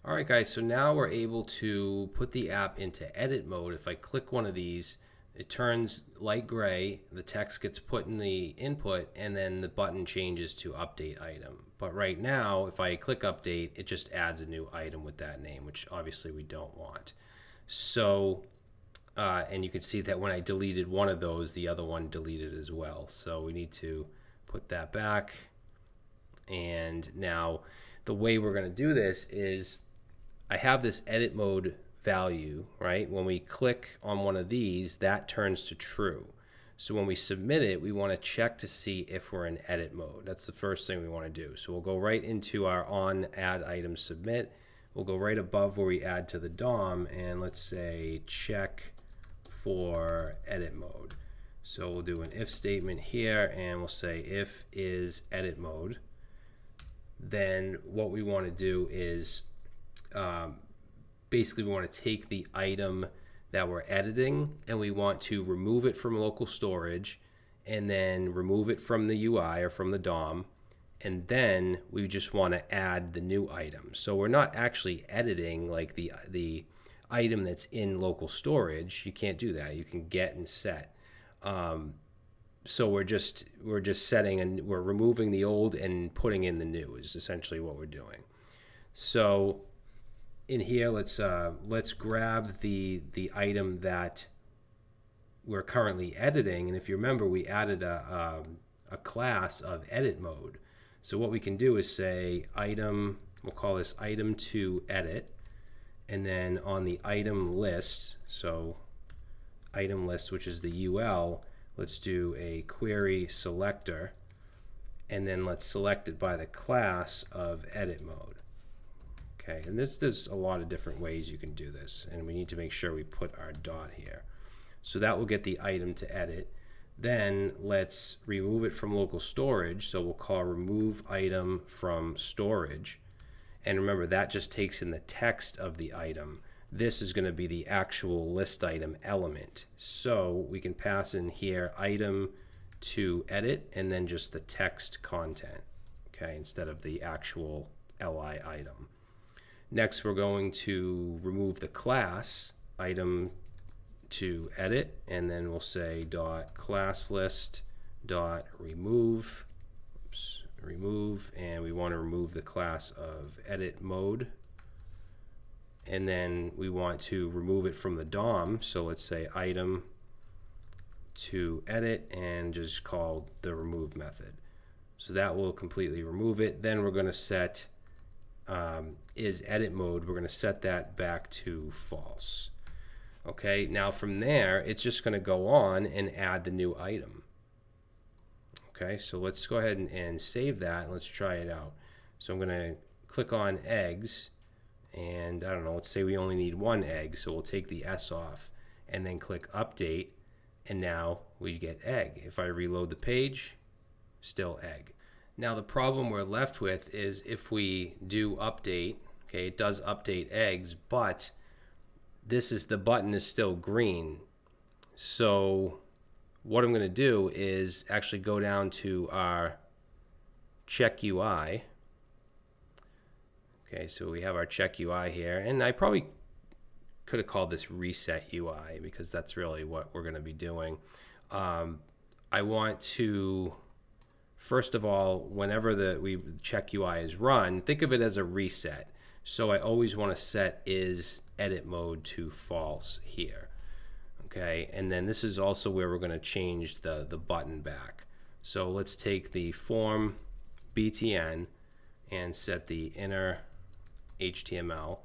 All right, guys, so now we're able to put the app into edit mode. If I click one of these, it turns light gray, the text gets put in the input, and then the button changes to update item. But right now, if I click update, it just adds a new item with that name, which obviously we don't want. So, and you can see that when I deleted one of those, the other one deleted as well. So we need to put that back. And now the way we're going to do this is I have this edit mode value, right? When we click on one of these, that turns to true. So when we submit it, we want to check to see if we're in edit mode. That's the first thing we want to do. So we'll go right into our on add item submit. We'll go right above where we add to the DOM, and let's say check for edit mode. So we'll do an if statement here, and we'll say if is edit mode. Then what we want to do is basically we want to take the item that we're editing and we want to remove it from local storage and then remove it from the UI or from the DOM, and then we just want to add the new item. So we're not actually editing like the item that's in local storage. You can't do that. You can get and set. So we're just setting and we're removing the old and putting in the new is essentially what we're doing. So in here, let's grab the item that we're currently editing, and if you remember, we added a class of edit mode. So what we can do is say item. We'll call this item to edit, and then on the item list, so item list, which is the UL. Let's do a query selector, and then let's select it by the class of edit mode. Okay, and there's a lot of different ways you can do this, and we need to make sure we put our dot here. So that will get the item to edit. Then let's remove it from local storage, so we'll call remove item from storage. And remember, that just takes in the text of the item. This is going to be the actual list item element. So we can pass in here item to edit and then just the text content, okay, instead of the actual li item. Next, we're going to remove the class item to edit, and then we'll say dot class list dot remove, and we want to remove the class of edit mode. And then we want to remove it from the DOM, so let's say item to edit and just call the remove method. So that will completely remove it. Then we're going to set is edit mode. We're going to set that back to false. Okay, now from there, it's just going to go on and add the new item. Okay, so let's go ahead and save that, and let's try it out. So I'm going to click on eggs. And I don't know, let's say we only need one egg, so we'll take the S off and then click update, and now we get egg. If I reload the page, still egg. Now the problem we're left with is if we do update, okay, it does update eggs, but the button is still green. So what I'm going to do is actually go down to our check UI. Okay, so we have our check UI here, and I probably could have called this reset UI because that's really what we're going to be doing. I want to, first of all, whenever the check UI is run, think of it as a reset. So I always want to set is edit mode to false here. Okay, and then this is also where we're going to change the button back. So let's take the form btn and set the inner HTML,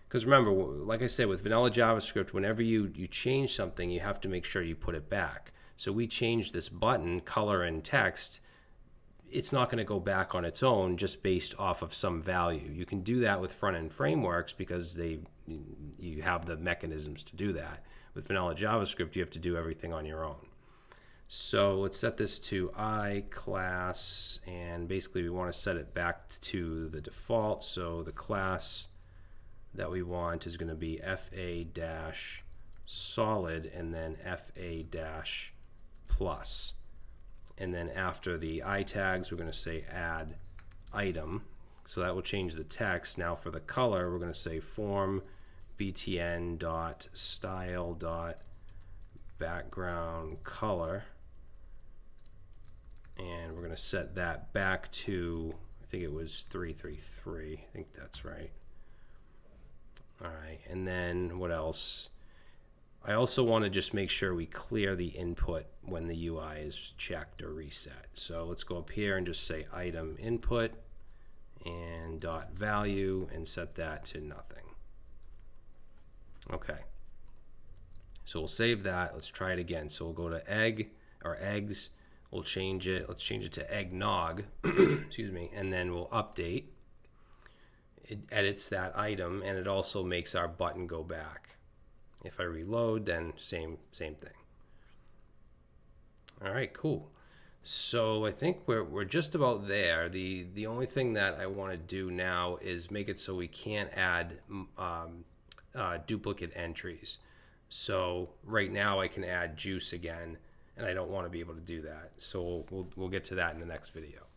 because remember, like I said, with vanilla JavaScript, whenever you change something, you have to make sure you put it back. So we changed this button color and text. It's not going to go back on its own just based off of some value. You can do that with front-end frameworks because you have the mechanisms to do that. With vanilla JavaScript, you have to do everything on your own. So let's set this to I class, and basically we want to set it back to the default. So the class that we want is going to be fa-solid and then fa-plus. And then after the I tags, we're going to say add item. So that will change the text. Now for the color, we're going to say form btn dot style dot background color, and we're going to set that back to, I think it was 333. I think that's right. All right, and then what else? I also want to just make sure we clear the input when the UI is checked or reset. So let's go up here and just say item input and dot value and set that to nothing. Okay. So we'll save that. Let's try it again. So we'll go to egg or eggs. We'll change it. Let's change it to eggnog. Excuse me. And then we'll update. It edits that item, and it also makes our button go back. If I reload, then same thing. All right, cool. So I think we're just about there. The only thing that I want to do now is make it so we can't add duplicate entries. So right now I can add juice again, and I don't want to be able to do that. So we'll get to that in the next video.